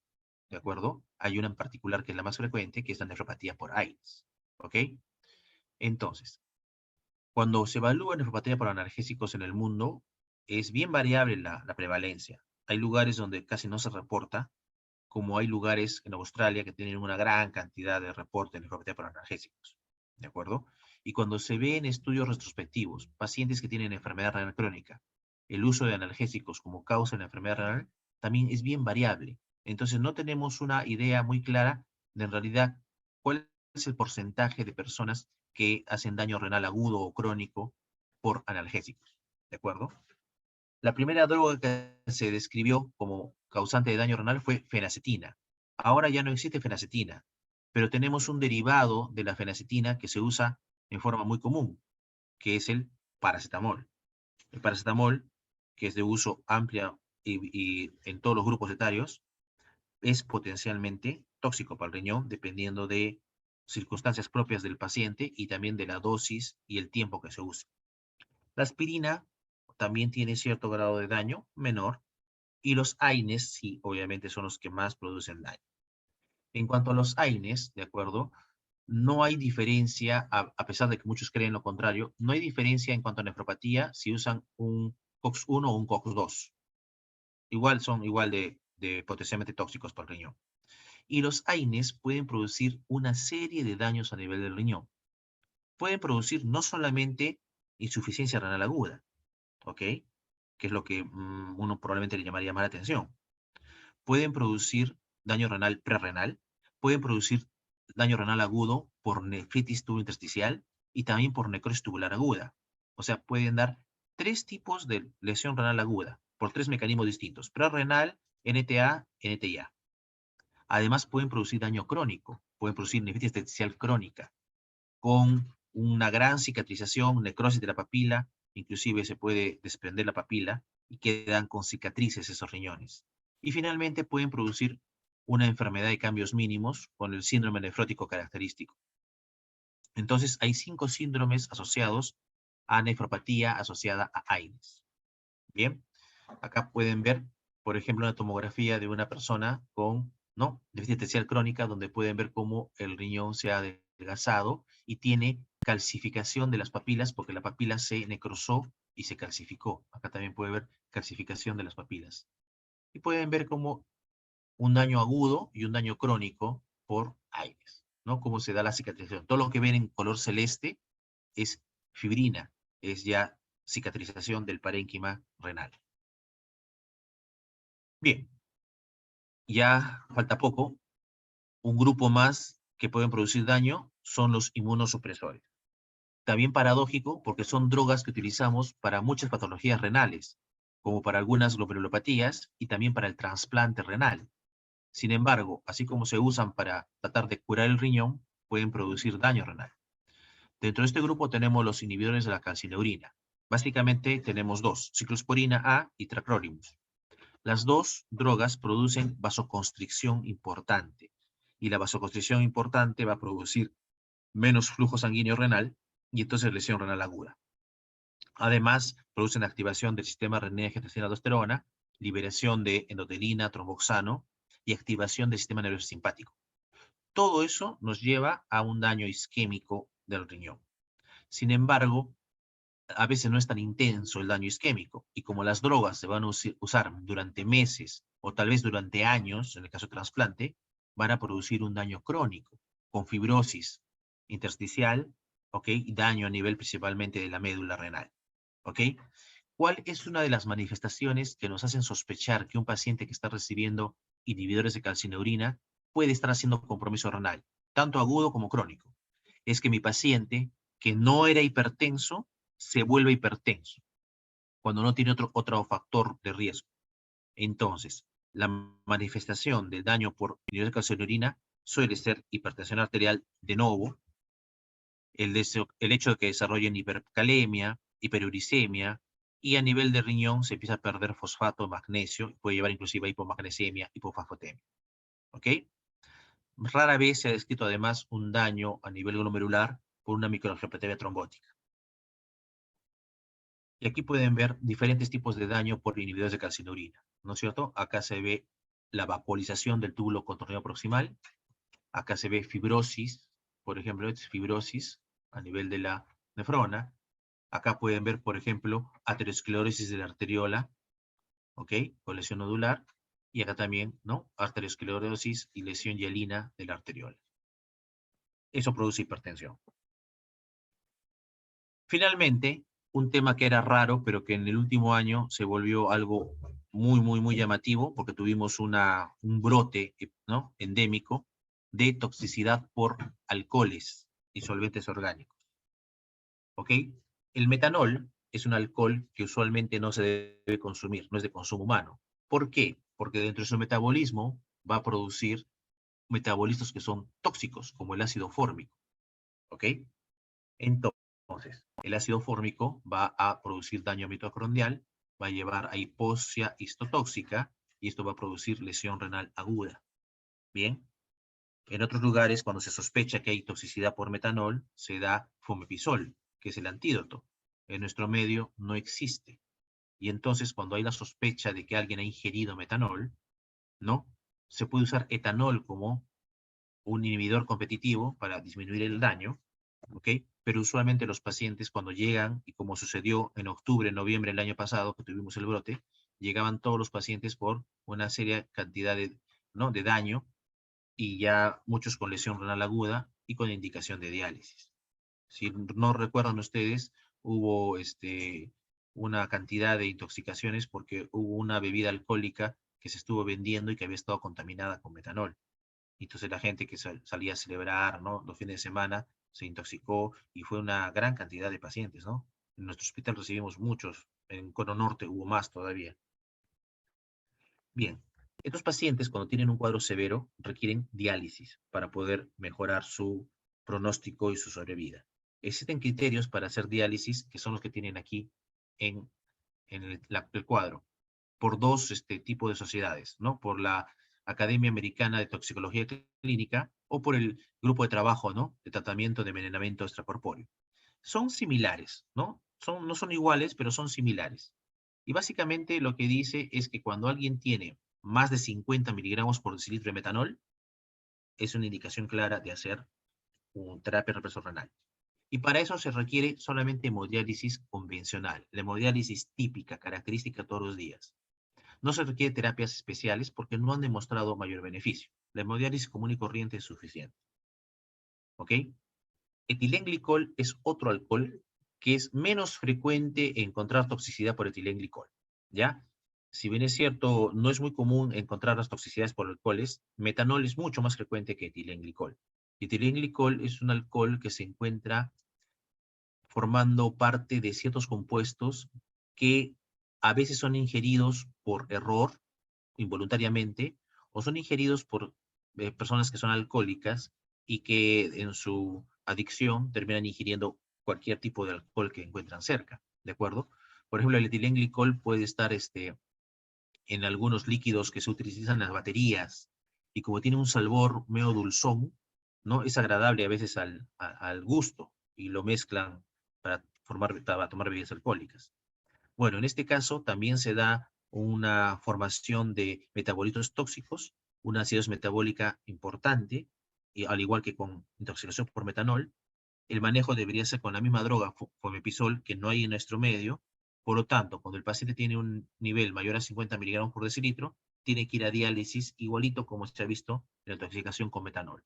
¿de acuerdo? Hay una en particular que es la más frecuente, que es la nefropatía por AINES. ¿Ok? Entonces, cuando se evalúa nefropatía por analgésicos en el mundo, es bien variable la prevalencia. Hay lugares donde casi no se reporta, como hay lugares en Australia que tienen una gran cantidad de reportes de nefropatía por analgésicos. ¿De acuerdo? Y cuando se ve en estudios retrospectivos, pacientes que tienen enfermedad renal crónica, el uso de analgésicos como causa de la enfermedad renal también es bien variable. Entonces no tenemos una idea muy clara de en realidad cuál es el porcentaje de personas que hacen daño renal agudo o crónico por analgésicos. ¿De acuerdo? La primera droga que se describió como causante de daño renal fue fenacetina. Ahora ya no existe fenacetina, pero tenemos un derivado de la fenacetina que se usa en forma muy común, que es el paracetamol. El paracetamol, que es de uso amplia y en todos los grupos etarios, es potencialmente tóxico para el riñón, dependiendo de circunstancias propias del paciente y también de la dosis y el tiempo que se use. La aspirina también tiene cierto grado de daño, menor, y los AINES, sí, obviamente son los que más producen daño. En cuanto a los AINES, ¿de acuerdo? No hay diferencia, a pesar de que muchos creen lo contrario, no hay diferencia en cuanto a nefropatía si usan un COX-1 o un COX-2. Son igual de potencialmente tóxicos para el riñón. Y los AINES pueden producir una serie de daños a nivel del riñón. Pueden producir no solamente insuficiencia renal aguda, ¿ok? Que es lo que uno probablemente le llamaría más la atención. Pueden producir daño renal prerrenal, pueden producir daño renal agudo por nefritis tubulointersticial y también por necrosis tubular aguda. O sea, pueden dar tres tipos de lesión renal aguda por tres mecanismos distintos: prerrenal, NTA, NTIA. Además, pueden producir daño crónico, pueden producir nefritis intersticial crónica con una gran cicatrización, necrosis de la papila, inclusive se puede desprender la papila y quedan con cicatrices esos riñones. Y finalmente pueden producir una enfermedad de cambios mínimos con el síndrome nefrótico característico. Entonces, hay 5 síndromes asociados a nefropatía asociada a AIDS. Bien, acá pueden ver, por ejemplo, una tomografía de una persona con deficiencia atencional crónica, donde pueden ver cómo el riñón se ha adelgazado y tiene calcificación de las papilas, porque la papila se necrosó y se calcificó. Acá también puede ver calcificación de las papilas. Y pueden ver como un daño agudo y un daño crónico por AIDS, ¿no? Cómo se da la cicatrización. Todo lo que ven en color celeste es fibrina, es ya cicatrización del parénquima renal. Bien, ya falta poco. Un grupo más que pueden producir daño son los inmunosupresores. También paradójico porque son drogas que utilizamos para muchas patologías renales, como para algunas glomerulopatías y también para el trasplante renal. Sin embargo, así como se usan para tratar de curar el riñón, pueden producir daño renal. Dentro de este grupo tenemos los inhibidores de la calcineurina. Básicamente tenemos dos, ciclosporina A y tacrolimus. Las dos drogas producen vasoconstricción importante, y la vasoconstricción importante va a producir menos flujo sanguíneo renal y entonces lesión renal aguda. Además, producen activación del sistema renin-angiotensina-aldosterona, liberación de endotelina, tromboxano y activación del sistema nervioso simpático. Todo eso nos lleva a un daño isquémico del riñón. Sin embargo, a veces no es tan intenso el daño isquémico, y como las drogas se van a usar durante meses o tal vez durante años, en el caso de trasplante, van a producir un daño crónico, con fibrosis intersticial, ¿ok? Y daño a nivel principalmente de la médula renal, ¿ok? ¿Cuál es una de las manifestaciones que nos hacen sospechar que un paciente que está recibiendo inhibidores de calcineurina puede estar haciendo compromiso renal, tanto agudo como crónico? Es que mi paciente, que no era hipertenso, se vuelve hipertenso, cuando no tiene otro factor de riesgo. Entonces, la manifestación del daño por inhibidores de calcineurina suele ser hipertensión arterial de novo, el hecho de que desarrollen hipercalemia, hiperuricemia, y a nivel de riñón se empieza a perder fosfato, magnesio, puede llevar inclusive a hipomagnesemia, hipofosfatemia. ¿Ok? Rara vez se ha descrito además un daño a nivel glomerular por una microangiopatía trombótica. Y aquí pueden ver diferentes tipos de daño por inhibidores de calcineurina, ¿no es cierto? Acá se ve la vaporización del túbulo contorneo proximal, acá se ve fibrosis, por ejemplo, es fibrosis a nivel de la nefrona. Acá pueden ver, por ejemplo, aterosclerosis de la arteriola, ¿ok? Con lesión nodular. Y acá también, ¿no? Arteriosclerosis y lesión hialina de la arteriola. Eso produce hipertensión. Finalmente, un tema que era raro, pero que en el último año se volvió algo muy llamativo, porque tuvimos un brote, ¿no? Endémico de toxicidad por alcoholes y solventes orgánicos. ¿Ok? El metanol es un alcohol que usualmente no se debe consumir, no es de consumo humano. ¿Por qué? Porque dentro de su metabolismo va a producir metabolitos que son tóxicos, como el ácido fórmico. ¿Ok? Entonces, el ácido fórmico va a producir daño mitocondrial, va a llevar a hipoxia histotóxica, y esto va a producir lesión renal aguda. Bien. En otros lugares, cuando se sospecha que hay toxicidad por metanol, se da fomepizol, que es el antídoto. En nuestro medio no existe. Y entonces, cuando hay la sospecha de que alguien ha ingerido metanol, ¿no? Se puede usar etanol como un inhibidor competitivo para disminuir el daño, ¿ok? Pero usualmente los pacientes cuando llegan, y como sucedió en octubre, noviembre del año pasado, que tuvimos el brote, llegaban todos los pacientes por una seria cantidad de daño, y ya muchos con lesión renal aguda y con indicación de diálisis. Si no recuerdan ustedes, hubo una cantidad de intoxicaciones porque hubo una bebida alcohólica que se estuvo vendiendo y que había estado contaminada con metanol. Entonces la gente que salía a celebrar, ¿no? Los fines de semana se intoxicó, y fue una gran cantidad de pacientes, ¿no? En nuestro hospital recibimos muchos, en Cono Norte hubo más todavía. Bien, estos pacientes cuando tienen un cuadro severo requieren diálisis para poder mejorar su pronóstico y su sobrevida. existen criterios para hacer diálisis, que son los que tienen aquí en el cuadro, por dos tipos de sociedades, ¿no? Por la Academia Americana de Toxicología Clínica o por el grupo de trabajo, ¿no? De tratamiento de envenenamiento extracorpóreo. Son similares, ¿no? No son iguales, pero son similares. Y básicamente lo que dice es que cuando alguien tiene más de 50 miligramos por decilitro de metanol, es una indicación clara de hacer una terapia represorrenal. Y para eso se requiere solamente hemodiálisis convencional, la hemodiálisis típica, característica todos los días. No se requiere terapias especiales porque no han demostrado mayor beneficio. La hemodiálisis común y corriente es suficiente. ¿Ok? Etilenglicol es otro alcohol que es menos frecuente encontrar toxicidad por etilenglicol. ¿Ya? Si bien es cierto, no es muy común encontrar las toxicidades por alcoholes, metanol es mucho más frecuente que etilenglicol. Etilenglicol es un alcohol que se encuentra formando parte de ciertos compuestos que a veces son ingeridos por error, involuntariamente, o son ingeridos por personas que son alcohólicas y que en su adicción terminan ingiriendo cualquier tipo de alcohol que encuentran cerca, ¿de acuerdo? Por ejemplo, el etilenglicol puede estar en algunos líquidos que se utilizan en las baterías, y como tiene un sabor medio dulzón, ¿no? Es agradable a veces al gusto, y lo mezclan para tomar bebidas alcohólicas. Bueno, en este caso también se da una formación de metabolitos tóxicos, una acidosis metabólica importante, y al igual que con intoxicación por metanol. El manejo debería ser con la misma droga, fomepizol, que no hay en nuestro medio. Por lo tanto, cuando el paciente tiene un nivel mayor a 50 miligramos por decilitro, tiene que ir a diálisis, igualito como se ha visto en la intoxicación con metanol.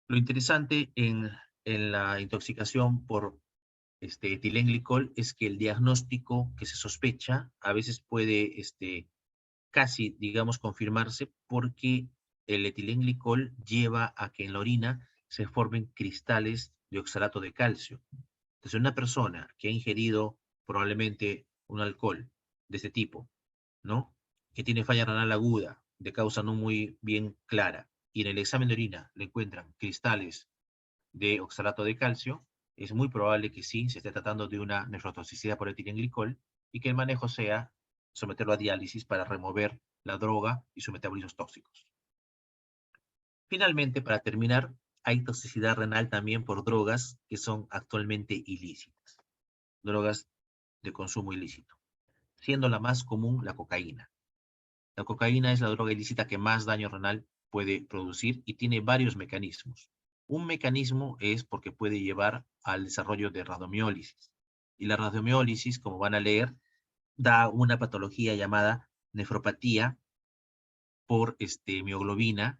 Lo interesante en la intoxicación por etilenglicol es que el diagnóstico que se sospecha a veces puede casi, digamos, confirmarse, porque el etilenglicol lleva a que en la orina se formen cristales de oxalato de calcio. Entonces, una persona que ha ingerido probablemente un alcohol de este tipo, ¿no? Que tiene falla renal aguda, de causa no muy bien clara, y en el examen de orina le encuentran cristales de oxalato de calcio, es muy probable que sí se esté tratando de una nefrotoxicidad por etilenglicol, y que el manejo sea someterlo a diálisis para remover la droga y sus metabolitos tóxicos. Finalmente, para terminar, hay toxicidad renal también por drogas que son actualmente ilícitas, drogas de consumo ilícito, siendo la más común la cocaína. La cocaína es la droga ilícita que más daño renal puede producir y tiene varios mecanismos. Un mecanismo es porque puede llevar al desarrollo de radiomiólisis. Y la radiomiólisis, como van a leer, da una patología llamada nefropatía por mioglobina,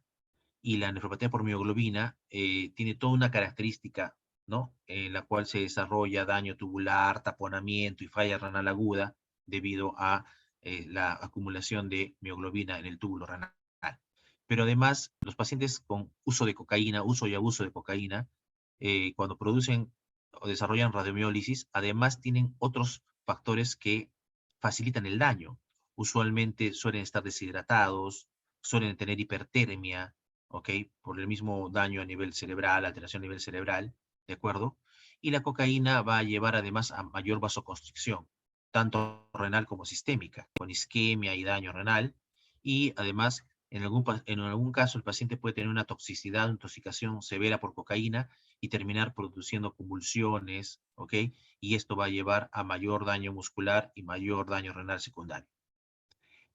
y la nefropatía por mioglobina tiene toda una característica, ¿no? En la cual se desarrolla daño tubular, taponamiento y falla renal aguda debido a la acumulación de mioglobina en el túbulo renal. Pero además, los pacientes con uso de cocaína, uso y abuso de cocaína, cuando producen o desarrollan radiomiólisis, además tienen otros factores que facilitan el daño. Usualmente suelen estar deshidratados, suelen tener hipertermia, ¿ok? Por el mismo daño a nivel cerebral, alteración a nivel cerebral, ¿de acuerdo? Y la cocaína va a llevar además a mayor vasoconstricción, tanto renal como sistémica, con isquemia y daño renal, y además en algún caso el paciente puede tener una toxicidad, intoxicación severa por cocaína y terminar produciendo convulsiones, ¿ok? Y esto va a llevar a mayor daño muscular y mayor daño renal secundario.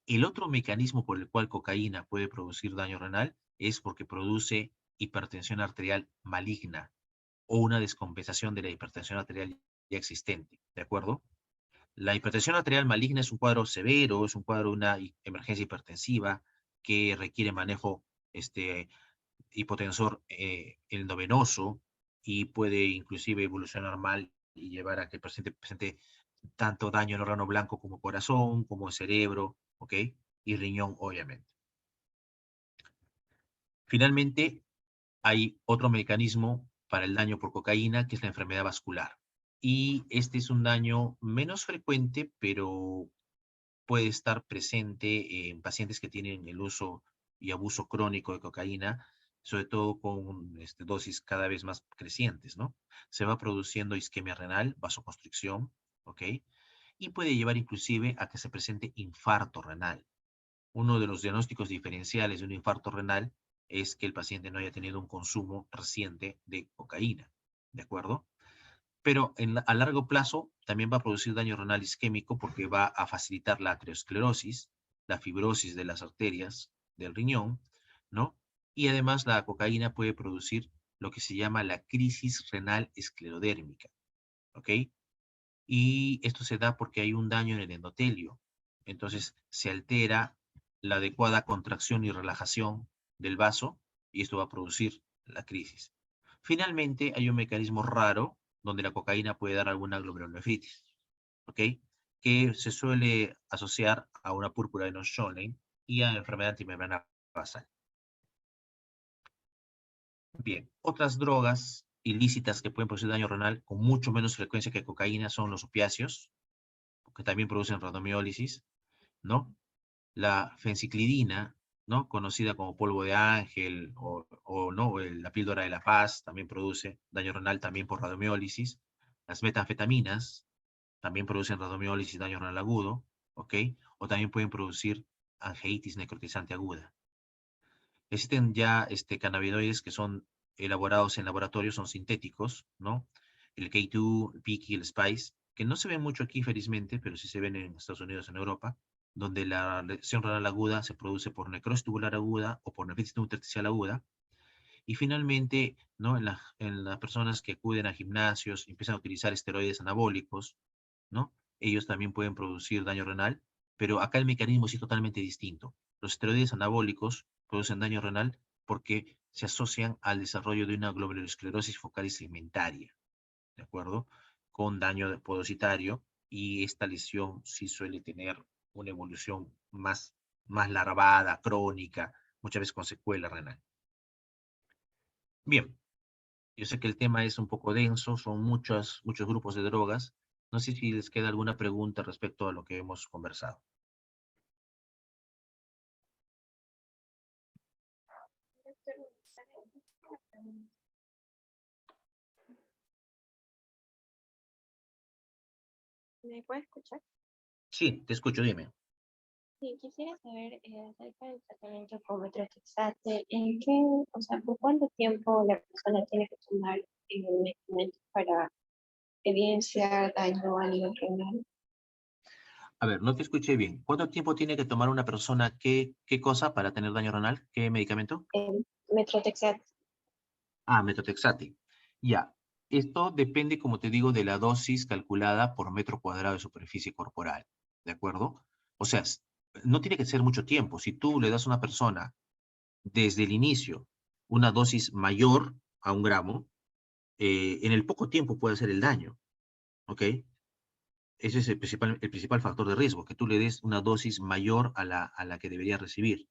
El otro mecanismo por el cual cocaína puede producir daño renal es porque produce hipertensión arterial maligna o una descompensación de la hipertensión arterial ya existente, ¿de acuerdo? La hipertensión arterial maligna es un cuadro severo, es un cuadro de una emergencia hipertensiva que requiere manejo hipotensor endovenoso, y puede inclusive evolucionar mal y llevar a que el paciente presente tanto daño en órgano blanco como corazón, como cerebro, ¿ok? Y riñón, obviamente. Finalmente, hay otro mecanismo para el daño por cocaína, que es la enfermedad vascular. Y este es un daño menos frecuente, pero puede estar presente en pacientes que tienen el uso y abuso crónico de cocaína, sobre todo con dosis cada vez más crecientes, ¿no? Se va produciendo isquemia renal, vasoconstricción, ¿ok? Y puede llevar inclusive a que se presente infarto renal. Uno de los diagnósticos diferenciales de un infarto renal es que el paciente no haya tenido un consumo reciente de cocaína, ¿de acuerdo? Pero a largo plazo también va a producir daño renal isquémico porque va a facilitar la aterosclerosis, la fibrosis de las arterias del riñón, ¿no? Y además la cocaína puede producir lo que se llama la crisis renal esclerodérmica, ¿ok? Y esto se da porque hay un daño en el endotelio. Entonces se altera la adecuada contracción y relajación del vaso y esto va a producir la crisis. Finalmente, hay un mecanismo raro donde la cocaína puede dar alguna glomerulonefritis, ¿ok? Que se suele asociar a una púrpura de Noche-Schoenlein y a enfermedad antimembrana basal. Bien, otras drogas ilícitas que pueden producir daño renal con mucho menos frecuencia que cocaína son los opiáceos, que también producen rhabdomiólisis, ¿no? La fenciclidina, ¿no? Conocida como polvo de ángel o no, la píldora de la paz, también produce daño renal también por rhabdomiólisis. Las metanfetaminas también producen rhabdomiólisis y daño renal agudo, ¿ok? O también pueden producir angeitis necrotizante aguda. Existen ya cannabinoides que son elaborados en laboratorio, son sintéticos, ¿no? El K2, el Piqui, el Spice, que no se ven mucho aquí, felizmente, pero sí se ven en Estados Unidos, en Europa, donde la lesión renal aguda se produce por necrosis tubular aguda o por nefritis intersticial aguda. Y finalmente, ¿no? En las personas que acuden a gimnasios y empiezan a utilizar esteroides anabólicos, ¿no? Ellos también pueden producir daño renal, pero acá el mecanismo sí es totalmente distinto. Los esteroides anabólicos producen daño renal porque se asocian al desarrollo de una glomerulosclerosis focal y segmentaria, ¿de acuerdo? Con daño podocitario, y esta lesión sí suele tener una evolución más larvada, crónica, muchas veces con secuela renal. Bien, yo sé que el tema es un poco denso, son muchos grupos de drogas. No sé si les queda alguna pregunta respecto a lo que hemos conversado. ¿Me puede escuchar? Sí, te escucho, dime. Sí, quisiera saber acerca del tratamiento con metotrexate, ¿en qué, o sea, por cuánto tiempo la persona tiene que tomar el medicamento para evidenciar daño a nivel renal? A ver, no te escuché bien. ¿Cuánto tiempo tiene que tomar una persona qué cosa para tener daño renal? ¿Qué medicamento? Metotrexate. Ah, metotrexate. Ya. Esto depende, como te digo, de la dosis calculada por metro cuadrado de superficie corporal. ¿De acuerdo? O sea, no tiene que ser mucho tiempo. Si tú le das a una persona desde el inicio una dosis mayor a 1 gramo, en el poco tiempo puede hacer el daño. ¿Ok? Ese es el principal factor de riesgo, que tú le des una dosis mayor a la que debería recibir.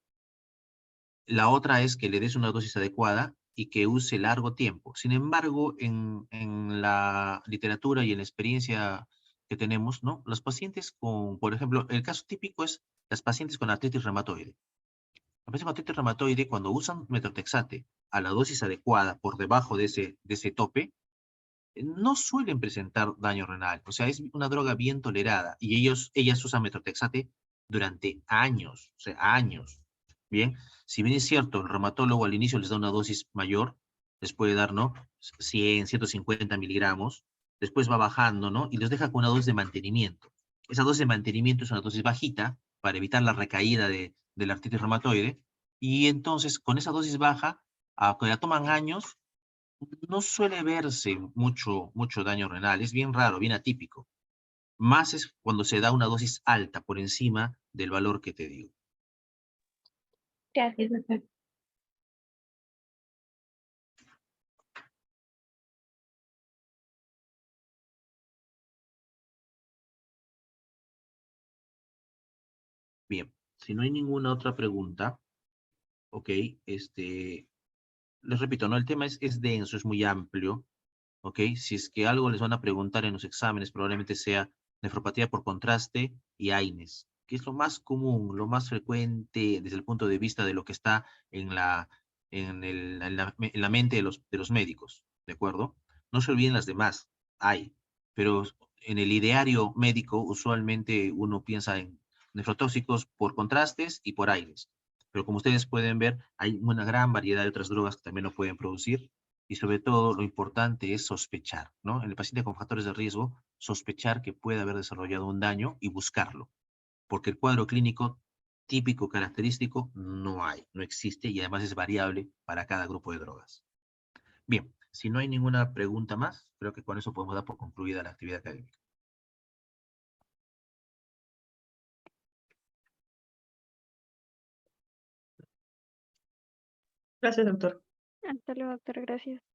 La otra es que le des una dosis adecuada y que use largo tiempo. Sin embargo, en la literatura y en la experiencia que tenemos, ¿no? Los pacientes con, por ejemplo, el caso típico es las pacientes con artritis reumatoide. Los pacientes con artritis reumatoide, cuando usan metotrexate a la dosis adecuada por debajo de ese tope, no suelen presentar daño renal. O sea, es una droga bien tolerada y ellas usan metotrexate durante años, o sea, años. Bien, si bien es cierto, el reumatólogo al inicio les da una dosis mayor, les puede dar, ¿no? 100, 150 miligramos, después va bajando, ¿no? Y los deja con una dosis de mantenimiento. Esa dosis de mantenimiento es una dosis bajita para evitar la recaída de la artritis reumatoide, y entonces con esa dosis baja, aunque la toman años, no suele verse mucho daño renal, es bien raro, bien atípico. Más es cuando se da una dosis alta por encima del valor que te digo. Gracias, doctor. Bien, si no hay ninguna otra pregunta, ok, les repito, ¿no? El tema es denso, es muy amplio, ok. Si es que algo les van a preguntar en los exámenes, probablemente sea nefropatía por contraste y AINES, que es lo más común, lo más frecuente desde el punto de vista de lo que está en en la mente de los médicos, ¿de acuerdo? No se olviden las demás, hay, pero en el ideario médico usualmente uno piensa en nefrotóxicos por contrastes y por aires. Pero como ustedes pueden ver, hay una gran variedad de otras drogas que también lo pueden producir y sobre todo lo importante es sospechar, ¿no? En el paciente con factores de riesgo, sospechar que puede haber desarrollado un daño y buscarlo, porque el cuadro clínico típico característico no hay, no existe y además es variable para cada grupo de drogas. Bien, si no hay ninguna pregunta más, creo que con eso podemos dar por concluida la actividad académica. Gracias, doctor. Hasta luego, doctor. Gracias.